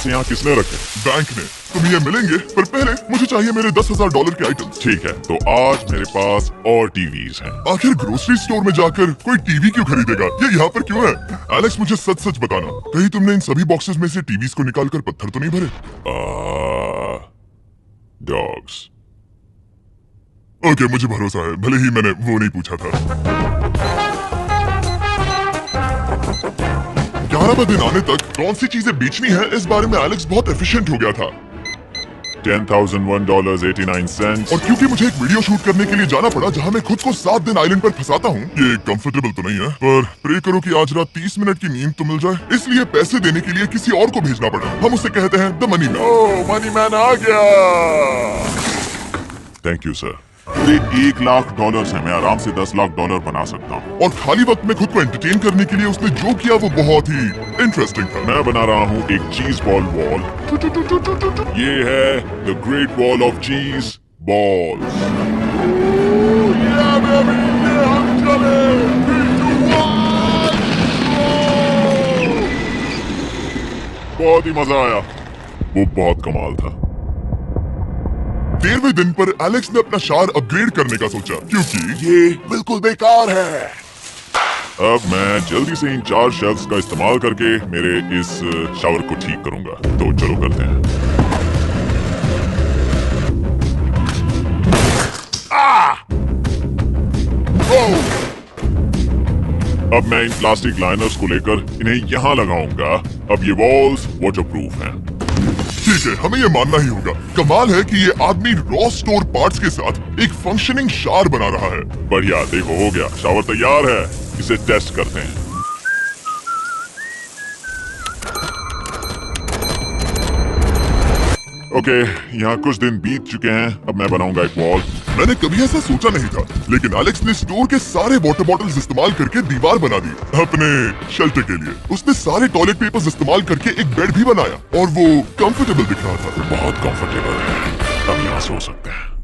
पैसे यहाँ किसने रखे? बैंक ने। तुम ये मिलेंगे, पर पहले मुझे चाहिए मेरे $10,000 के आइटम। ठीक है, तो आज मेरे पास और टीवीज हैं। आखिर ग्रोसरी स्टोर में जाकर कोई टीवी क्यों खरीदेगा? ये यहाँ पर क्यों है? एलेक्स, मुझे सच सच बताना, कहीं तुमने इन सभी बॉक्सेस में से टीवीज को निकालकर पत्थर तो नहीं भरे? डॉग्स। ओके, मुझे भरोसा है, भले ही मैंने वो नहीं पूछा था। 11वां दिन आने तक कौन सी चीजें बेचनी है, इस बारे में एलेक्स बहुत एफिशिएंट हो गया था। $10,001.89। और क्योंकि मुझे एक वीडियो शूट करने के लिए जाना पड़ा जहां मैं खुद को 7 दिन आइलैंड पर फंसाता हूँ, ये कंफर्टेबल तो नहीं है, पर प्रे करो कि आज रात 30 मिनट की नींद तो मिल जाए, इसलिए पैसे देने के लिए किसी और को भेजना पड़ा। हम उसे कहते हैं द मनी मैन। ओह, मनी मैन आ गया। Thank you sir. ये $1 लाख है, मैं आराम से $10 लाख बना सकता हूँ। और खाली वक्त में खुद को एंटरटेन करने के लिए उसने जो किया वो बहुत ही इंटरेस्टिंग था। मैं बना रहा हूँ एक चीज बॉल वॉल। ये है द ग्रेट वॉल ऑफ चीज बॉल्स। बहुत ही मजा आया, वो बहुत कमाल था। 13वें दिन पर एलेक्स ने अपना शावर अपग्रेड करने का सोचा, क्योंकि ये बिल्कुल बेकार है। अब मैं जल्दी से इन 4 शेल्फ्स का इस्तेमाल करके मेरे इस शावर को ठीक करूंगा। तो चलो करते हैं। अब मैं इन प्लास्टिक लाइनर्स को लेकर इन्हें यहाँ लगाऊंगा। अब ये वॉल्स वाटरप्रूफ हैं। ठीक है, हमें ये मानना ही होगा। कमाल है कि ये आदमी रॉ स्टोर पार्ट्स के साथ एक फंक्शनिंग शावर बना रहा है। बढ़िया, देखो हो गया, शावर तैयार है। इसे टेस्ट करते हैं। ओके, यहाँ कुछ दिन बीत चुके हैं। अब मैं बनाऊंगा एक वॉल। मैंने कभी ऐसा सोचा नहीं था, लेकिन एलेक्स ने स्टोर के सारे वाटर बॉटल्स इस्तेमाल करके दीवार बना दी अपने शेल्टर के लिए। उसने सारे टॉयलेट पेपर्स इस्तेमाल करके एक बेड भी बनाया और वो कंफर्टेबल दिख रहा था। बहुत कंफर्टेबल है, अब यहाँ सो सकते हैं।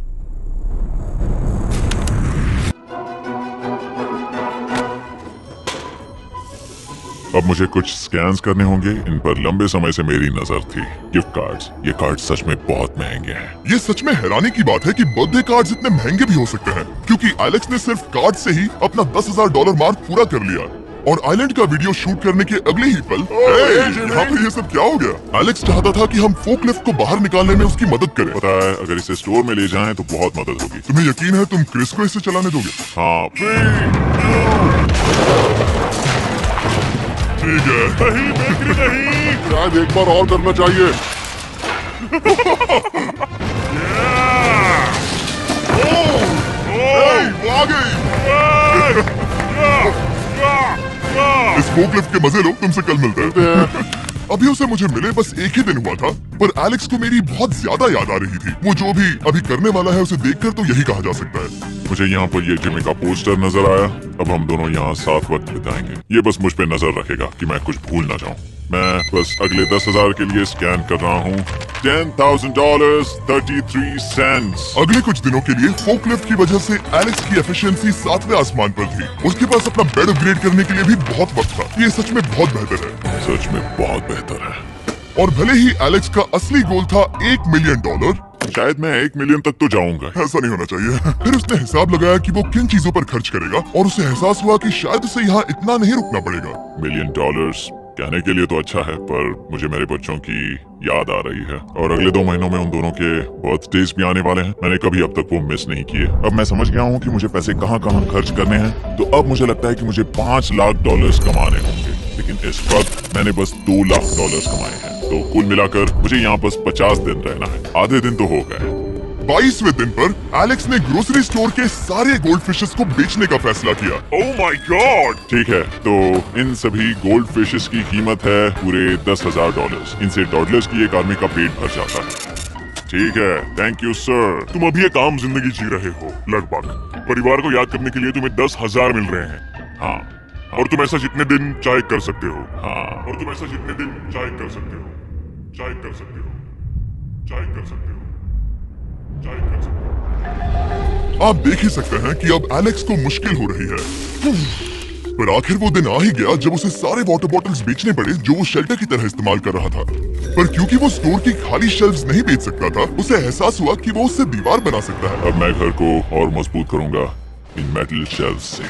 अब मुझे कुछ स्कैन्स करने होंगे। इन पर लंबे समय से मेरी नजर थी। गिफ्ट कार्ड्स, ये कार्ड सच में बहुत महंगे हैं। ये सच में हैरानी की बात है कि बर्थडे कार्ड्स इतने महंगे भी हो सकते हैं, क्योंकि एलेक्स ने सिर्फ कार्ड से ही अपना $10,000 मार्क पूरा कर लिया। और आइलैंड का वीडियो शूट करने के अगले ही पल यहाँ पे ये सब क्या हो गया? एलेक्स चाहता था कि हम फोकलिफ्ट को बाहर निकालने में उसकी मदद करें। पता है, अगर इसे स्टोर में ले जाएं तो बहुत मदद होगी। तुम्हें यकीन है तुम क्रिस को इसे चलाने दोगे? हाँ। ठीक है। नहीं, बेकरी नहीं। शायद एक बार और करना चाहिए। वो आ गई। इस फोकलिफ्ट के मजे लो, तुमसे कल मिलते हैं। अभी उसे मुझे मिले बस एक ही दिन हुआ था, पर एलेक्स को मेरी बहुत ज्यादा याद आ रही थी। वो जो भी अभी करने वाला है उसे देखकर तो यही कहा जा सकता है। मुझे यहाँ पर ये जिमी का पोस्टर नजर आया। अब हम दोनों यहाँ साथ वक्त बिताएंगे। ये बस मुझ पे नजर रखेगा कि मैं कुछ भूल ना जाऊँ। मैं बस अगले 10,000 के लिए स्कैन कर रहा हूँ। $10,000.33। अगले कुछ दिनों के लिए फोकलिफ्ट की वजह से एलेक्स की एफिशिएंसी 7वें आसमान पर थी। उसके पास अपना बेड अपग्रेड करने के लिए भी बहुत वक्त था। ये सच में बहुत बेहतर है। सच में बहुत बेहतर है। और भले ही एलेक्स का असली गोल था $1 मिलियन, शायद मैं 1 मिलियन तक तो जाऊंगा। ऐसा नहीं होना चाहिए। फिर उसने हिसाब लगाया कि वो किन चीजों पर खर्च करेगा और उसे एहसास हुआ कि शायद उसे यहाँ इतना नहीं रुकना पड़ेगा। $1 मिलियन कहने के लिए तो अच्छा है, पर मुझे मेरे बच्चों की याद आ रही है। और अगले 2 महीनों में उन दोनों के बर्थडेज भी आने वाले हैं। मैंने कभी अब तक वो मिस नहीं किए। अब मैं समझ गया हूँ कि मुझे पैसे कहाँ कहाँ खर्च करने हैं। तो अब मुझे लगता है कि मुझे $5 लाख कमाने होंगे। लेकिन इस वक्त मैंने बस $2 लाख कमाए हैं। तो कुल मिलाकर मुझे यहाँ बस 50 दिन रहना है। आधे दिन तो हो गए। 22वें दिन पर एलेक्स ने ग्रोसरी स्टोर के सारे गोल्ड फिशेस को बेचने का फैसला किया। Oh my God! ठीक है, तो इन सभी गोल्ड फिशेस की कीमत है पूरे $10,000। इनसे टॉडलर्स की एक आर्मी का पेट भर जाता है। ठीक है, थैंक यू सर। तुम अभी एक आम जिंदगी जी रहे हो लगभग। परिवार को याद करने के लिए तुम्हें 10,000 मिल रहे हैं। हाँ, और तुम ऐसा जितने दिन चाहे कर सकते हो। हाँ, और तुम ऐसा जितने दिन चाहे कर सकते हो। चाहे कर सकते हो। चाहे कर सकते हो। आप देख ही सकते हैं कि अब एलेक्स को मुश्किल हो रही है। पर आखिर वो दिन आ ही गया जब उसे सारे वाटर बॉटल्स बेचने पड़े जो वो शेल्टर की तरह इस्तेमाल कर रहा था। पर क्योंकि वो स्टोर की खाली शेल्फ्स नहीं बेच सकता था, उसे एहसास हुआ कि वो उससे दीवार बना सकता है। अब मैं घर को और मजबूत करूंगा इन मेटल शेल्फ से।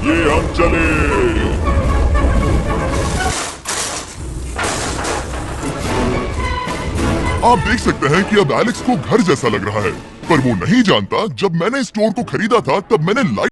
ये हम चले। आप देख सकते हैं कि अब एलेक्स को घर जैसा लग रहा है, पर वो नहीं जानता जब मैंने स्टोर को खरीदा था तब मैंने लाइट